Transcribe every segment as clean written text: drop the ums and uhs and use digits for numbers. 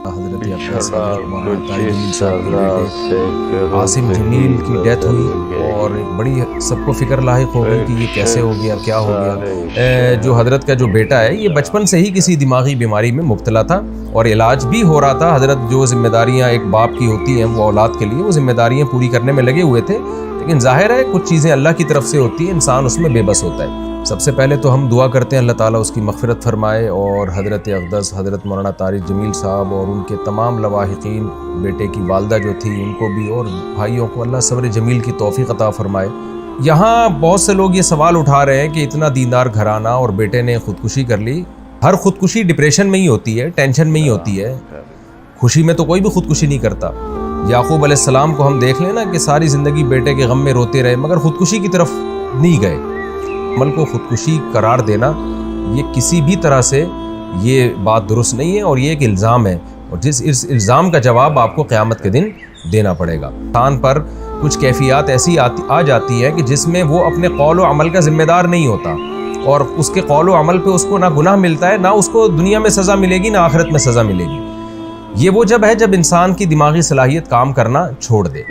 حضرت اقدس حضرت مولانا طارق جمیل صاحب کے بیٹے عاصم جمیل کی ڈیتھ ہوئی اور ایک بڑی سب کو فکر لاحق ہو گئی کہ یہ کیسے ہو گیا، کیا ہو گیا۔ جو حضرت کا جو بیٹا ہے یہ بچپن سے ہی کسی دماغی بیماری میں مبتلا تھا اور علاج بھی ہو رہا تھا۔ حضرت جو ذمہ داریاں ایک باپ کی ہوتی ہیں وہ اولاد کے لیے وہ ذمہ داریاں پوری کرنے میں لگے ہوئے تھے، لیکن ظاہر ہے کچھ چیزیں اللہ کی طرف سے ہوتی ہیں، انسان اس میں بے بس ہوتا ہے۔ سب سے پہلے تو ہم دعا کرتے ہیں اللہ تعالیٰ اس کی مغفرت فرمائے اور حضرت اقدس حضرت مولانا طارق جمیل صاحب اور ان کے تمام لواحقین، بیٹے کی والدہ جو تھی ان کو بھی اور بھائیوں کو اللہ صبر جمیل کی توفیق عطا فرمائے۔ یہاں بہت سے لوگ یہ سوال اٹھا رہے ہیں کہ اتنا دیندار گھرانہ اور بیٹے نے خودکشی کر لی۔ ہر خودکشی ڈپریشن میں ہی ہوتی ہے، ٹینشن میں ہی ہوتی ہے، خوشی میں تو کوئی بھی خودکشی نہیں کرتا۔ یعقوب علیہ السلام کو ہم دیکھ لیں نا کہ ساری زندگی بیٹے کے غم میں روتے رہے مگر خودکشی کی طرف نہیں گئے۔ عمل کو خودکشی قرار دینا یہ کسی بھی طرح سے یہ بات درست نہیں ہے اور یہ ایک الزام ہے، اور اس الزام کا جواب آپ کو قیامت کے دن دینا پڑے گا۔ انسان پر کچھ کیفیات ایسی آ جاتی ہے کہ جس میں وہ اپنے قول و عمل کا ذمہ دار نہیں ہوتا، اور اس کے قول و عمل پہ اس کو نہ گناہ ملتا ہے، نہ اس کو دنیا میں سزا ملے گی، نہ آخرت میں سزا ملے گی۔ یہ وہ جب ہے جب انسان کی دماغی صلاحیت کام کرنا چھوڑ دے۔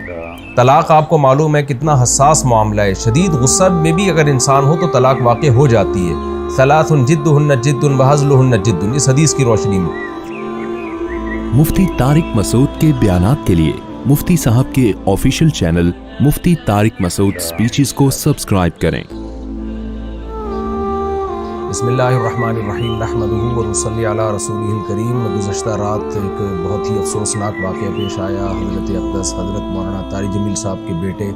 طلاق آپ کو معلوم ہے کتنا حساس معاملہ ہے، شدید غصہ میں بھی اگر انسان ہو تو طلاق واقع ہو جاتی ہے۔ ثلاث جدہن جد وہزلہن جد، اس حدیث کی روشنی میں۔ مفتی طارق مسعود کے بیانات کے لیے مفتی صاحب کے آفیشیل چینل مفتی طارق مسعود سپیچز کو سبسکرائب کریں۔ بسم اللہ الرحمن الرحیم، نحمدہ ونصلی علی رسولہ الکریم۔ گزشتہ رات ایک بہت ہی افسوسناک واقعہ پیش آیا۔ حضرت اقدس حضرت مولانا طارق جمیل صاحب کے بیٹے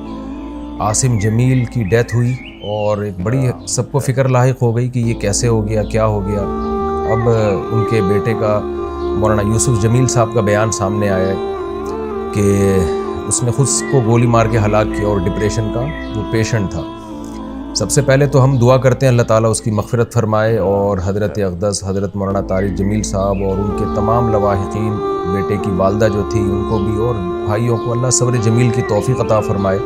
عاصم جمیل کی ڈیتھ ہوئی اور ایک بڑی سب کو فکر لاحق ہو گئی کہ یہ کیسے ہو گیا، کیا ہو گیا۔ اب ان کے بیٹے کا مولانا یوسف جمیل صاحب کا بیان سامنے آیا ہے کہ اس نے خود کو گولی مار کے ہلاک کیا اور ڈپریشن کا وہ پیشنٹ تھا۔ سب سے پہلے تو ہم دعا کرتے ہیں اللہ تعالیٰ اس کی مغفرت فرمائے اور حضرت اقدس حضرت مولانا طارق جمیل صاحب اور ان کے تمام لواحقین، بیٹے کی والدہ جو تھی ان کو بھی اور بھائیوں کو اللہ صبر جمیل کی توفیق عطا فرمائے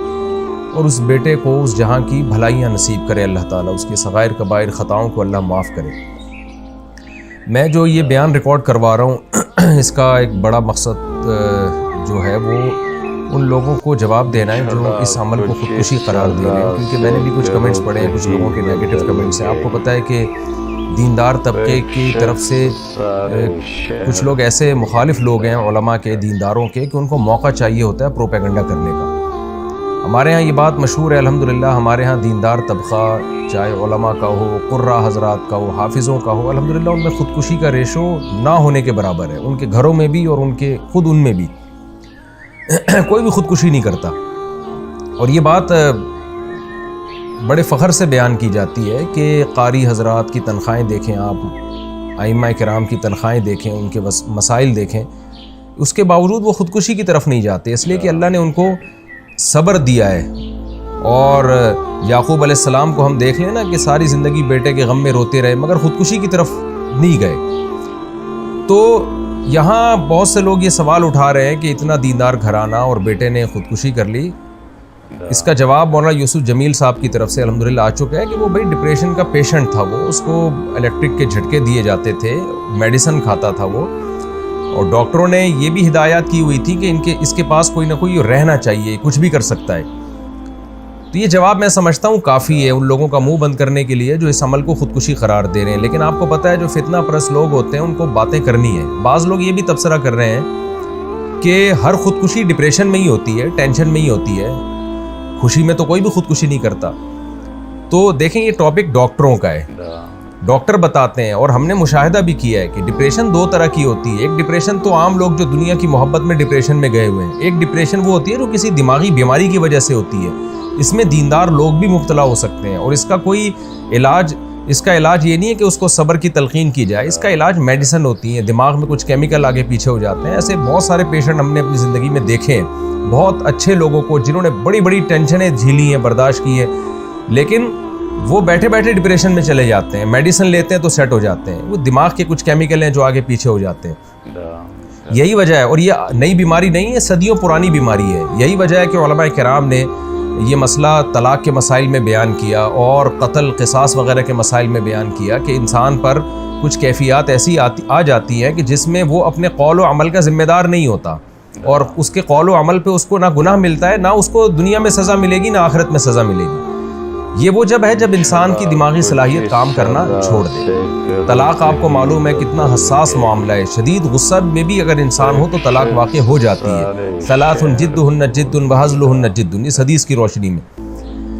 اور اس بیٹے کو اس جہاں کی بھلائیاں نصیب کرے اللہ تعالیٰ، اس کے صغائر کبائر خطاؤں کو اللہ معاف کرے۔ میں جو یہ بیان ریکارڈ کروا رہا ہوں اس کا ایک بڑا مقصد جو ہے وہ ان لوگوں کو جواب دینا ہے جو اس عمل کو خودکشی قرار دے رہے ہیں، کیونکہ میں نے بھی کچھ کمنٹس پڑھے ہیں، کچھ لوگوں کے نیگیٹو کمنٹس ہیں۔ آپ کو پتہ ہے کہ دیندار طبقے کی طرف سے کچھ لوگ ایسے مخالف لوگ ہیں علماء کے، دینداروں کے، کہ ان کو موقع چاہیے ہوتا ہے پروپیگنڈا کرنے کا۔ ہمارے ہاں یہ بات مشہور ہے الحمدللہ، ہمارے ہاں دیندار طبقہ چاہے علماء کا ہو، قراء حضرات کا ہو، حافظوں کا ہو، الحمدللہ ان میں خودکشی کا ریشو نہ ہونے کے برابر ہے، ان کے گھروں میں بھی اور ان کے خود ان میں بھی کوئی بھی خودکشی نہیں کرتا۔ اور یہ بات بڑے فخر سے بیان کی جاتی ہے کہ قاری حضرات کی تنخواہیں دیکھیں، آپ ائمہ کرام کی تنخواہیں دیکھیں، ان کے مسائل دیکھیں، اس کے باوجود وہ خودکشی کی طرف نہیں جاتے، اس لیے کہ اللہ نے ان کو صبر دیا ہے۔ اور یعقوب علیہ السلام کو ہم دیکھ لیں نا کہ ساری زندگی بیٹے کے غم میں روتے رہے مگر خودکشی کی طرف نہیں گئے۔ تو یہاں بہت سے لوگ یہ سوال اٹھا رہے ہیں کہ اتنا دیندار گھرانہ اور بیٹے نے خودکشی کر لی۔ اس کا جواب مولانا یوسف جمیل صاحب کی طرف سے الحمدللہ آ چکا ہے کہ وہ بھائی ڈپریشن کا پیشنٹ تھا، وہ اس کو الیکٹرک کے جھٹکے دیے جاتے تھے، میڈیسن کھاتا تھا وہ، اور ڈاکٹروں نے یہ بھی ہدایات کی ہوئی تھی کہ اس کے پاس کوئی نہ کوئی رہنا چاہیے، کچھ بھی کر سکتا ہے۔ تو یہ جواب میں سمجھتا ہوں کافی ہے ان لوگوں کا منہ بند کرنے کے لیے جو اس عمل کو خودکشی قرار دے رہے ہیں، لیکن آپ کو پتہ ہے جو فتنہ پرست لوگ ہوتے ہیں ان کو باتیں کرنی ہے۔ بعض لوگ یہ بھی تبصرہ کر رہے ہیں کہ ہر خودکشی ڈپریشن میں ہی ہوتی ہے، ٹینشن میں ہی ہوتی ہے، خوشی میں تو کوئی بھی خودکشی نہیں کرتا۔ تو دیکھیں یہ ٹاپک ڈاکٹروں کا ہے، ڈاکٹر بتاتے ہیں، اور ہم نے مشاہدہ بھی کیا ہے کہ ڈپریشن دو طرح کی ہوتی ہے۔ ایک ڈپریشن تو عام لوگ جو دنیا کی محبت میں ڈپریشن میں گئے ہوئے ہیں، ایک ڈپریشن وہ ہوتی ہے جو کسی دماغی بیماری کی وجہ سے ہوتی ہے، اس میں دیندار لوگ بھی مبتلا ہو سکتے ہیں، اور اس کا کوئی علاج، اس کا علاج یہ نہیں ہے کہ اس کو صبر کی تلقین کی جائے، اس کا علاج میڈیسن ہوتی ہے، دماغ میں کچھ کیمیکل آگے پیچھے ہو جاتے ہیں۔ ایسے بہت سارے پیشنٹ ہم نے اپنی زندگی میں دیکھے ہیں، بہت اچھے لوگوں کو جنہوں نے بڑی بڑی ٹینشنیں جھیلی ہیں، برداشت کی ہیں، لیکن وہ بیٹھے بیٹھے ڈپریشن میں چلے جاتے ہیں، میڈیسن لیتے ہیں تو سیٹ ہو جاتے ہیں، وہ دماغ کے کچھ کیمیکل ہیں جو آگے پیچھے ہو جاتے ہیں۔ یہی وجہ ہے، اور یہ نئی بیماری نہیں ہے، صدیوں پرانی بیماری ہے۔ یہی وجہ ہے کہ علماء کرام نے یہ مسئلہ طلاق کے مسائل میں بیان کیا اور قتل قصاص وغیرہ کے مسائل میں بیان کیا کہ انسان پر کچھ کیفیات ایسی آ جاتی ہیں کہ جس میں وہ اپنے قول و عمل کا ذمہ دار نہیں ہوتا، اور اس کے قول و عمل پہ اس کو نہ گناہ ملتا ہے، نہ اس کو دنیا میں سزا ملے گی، نہ آخرت میں سزا ملے گی۔ یہ وہ جب ہے جب انسان کی دماغی صلاحیت کام کرنا چھوڑ دے۔ طلاق آپ کو معلوم ہے کتنا حساس معاملہ ہے، شدید غصہ میں بھی اگر انسان ہو تو طلاق واقع ہو جاتی ہے۔ ثلاث جدہن جد وہزلہن جد، اس حدیث کی روشنی میں۔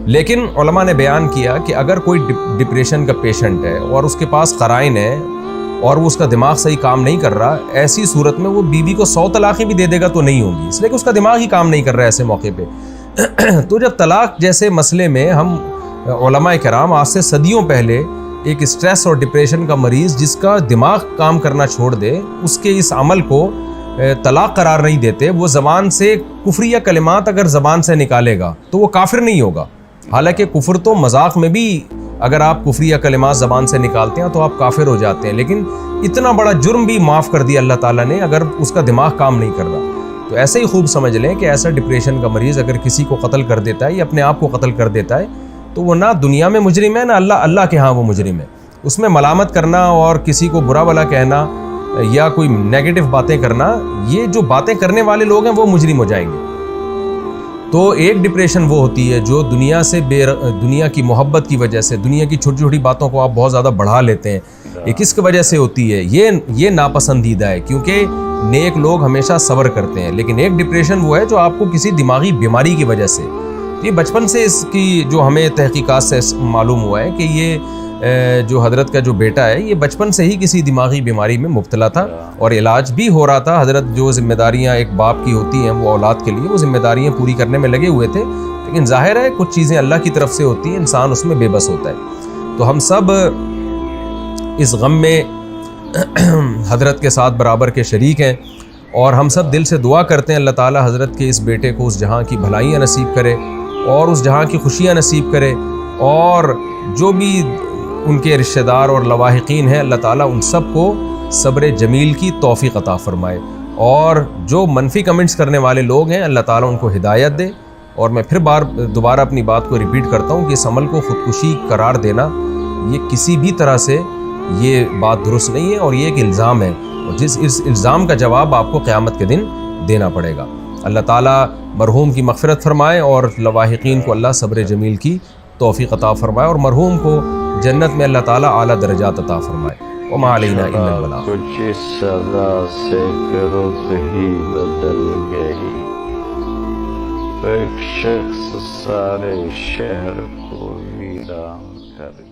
لیکن علماء نے بیان کیا کہ اگر کوئی ڈپریشن کا پیشنٹ ہے اور اس کے پاس قرائن ہے اور وہ اس کا دماغ صحیح کام نہیں کر رہا، ایسی صورت میں وہ بیوی کو 100 طلاقیں بھی دے دے گا تو نہیں ہوگی، اس لیے کہ اس کا دماغ ہی کام نہیں کر رہا ہے ایسے موقع پہ۔ تو جب طلاق جیسے مسئلے میں ہم علماء کرام آج سے صدیوں پہلے ایک اسٹریس اور ڈپریشن کا مریض جس کا دماغ کام کرنا چھوڑ دے، اس کے اس عمل کو طلاق قرار نہیں دیتے، وہ زبان سے کفریہ کلمات اگر زبان سے نکالے گا تو وہ کافر نہیں ہوگا۔ حالانکہ کفر تو مذاق میں بھی اگر آپ کفریہ کلمات زبان سے نکالتے ہیں تو آپ کافر ہو جاتے ہیں، لیکن اتنا بڑا جرم بھی معاف کر دیا اللہ تعالیٰ نے اگر اس کا دماغ کام نہیں کر رہا۔ تو ایسے ہی خوب سمجھ لیں کہ ایسا ڈپریشن کا مریض اگر کسی کو قتل کر دیتا ہے یا اپنے آپ کو قتل کر دیتا ہے تو وہ نہ دنیا میں مجرم ہے، نہ اللہ کے ہاں وہ مجرم ہے۔ اس میں ملامت کرنا اور کسی کو برا بھلا کہنا یا کوئی نیگیٹو باتیں کرنا، یہ جو باتیں کرنے والے لوگ ہیں وہ مجرم ہو جائیں گے۔ تو ایک ڈپریشن وہ ہوتی ہے جو دنیا سے دنیا کی محبت کی وجہ سے دنیا کی چھوٹی چھوٹی باتوں کو آپ بہت زیادہ بڑھا لیتے ہیں، یہ کس کی وجہ سے ہوتی ہے؟ یہ ناپسندیدہ ہے، کیونکہ نیک لوگ ہمیشہ صبر کرتے ہیں۔ لیکن ایک ڈپریشن وہ ہے جو آپ کو کسی دماغی بیماری کی وجہ سے، یہ بچپن سے اس کی جو ہمیں تحقیقات سے معلوم ہوا ہے کہ یہ جو حضرت کا جو بیٹا ہے یہ بچپن سے ہی کسی دماغی بیماری میں مبتلا تھا اور علاج بھی ہو رہا تھا۔ حضرت جو ذمہ داریاں ایک باپ کی ہوتی ہیں وہ اولاد کے لیے وہ ذمہ داریاں پوری کرنے میں لگے ہوئے تھے، لیکن ظاہر ہے کچھ چیزیں اللہ کی طرف سے ہوتی ہیں، انسان اس میں بے بس ہوتا ہے۔ تو ہم سب اس غم میں حضرت کے ساتھ برابر کے شریک ہیں، اور ہم سب دل سے دعا کرتے ہیں اللہ تعالیٰ حضرت کے اس بیٹے کو اس جہاں کی بھلائیاں نصیب کرے اور اس جہاں کی خوشیاں نصیب کرے، اور جو بھی ان کے رشتہ دار اور لواحقین ہیں اللہ تعالیٰ ان سب کو صبر جمیل کی توفیق عطا فرمائے، اور جو منفی کمنٹس کرنے والے لوگ ہیں اللہ تعالیٰ ان کو ہدایت دے۔ اور میں پھر دوبارہ اپنی بات کو ریپیٹ کرتا ہوں کہ اس عمل کو خودکشی قرار دینا یہ کسی بھی طرح سے یہ بات درست نہیں ہے، اور یہ ایک الزام ہے، اور اس الزام کا جواب آپ کو قیامت کے دن دینا پڑے گا۔ اللہ تعالیٰ مرحوم کی مغفرت فرمائے اور لواحقین کو اللہ صبر جمیل کی توفیق عطا فرمائے، اور مرحوم کو جنت میں اللہ تعالیٰ اعلیٰ درجات عطا فرمائے۔ وما علینا الا البلاغ۔ کچھ سزا سے رخ ہی بدل گئی، ایک شخص سارے شہر کو ویران کر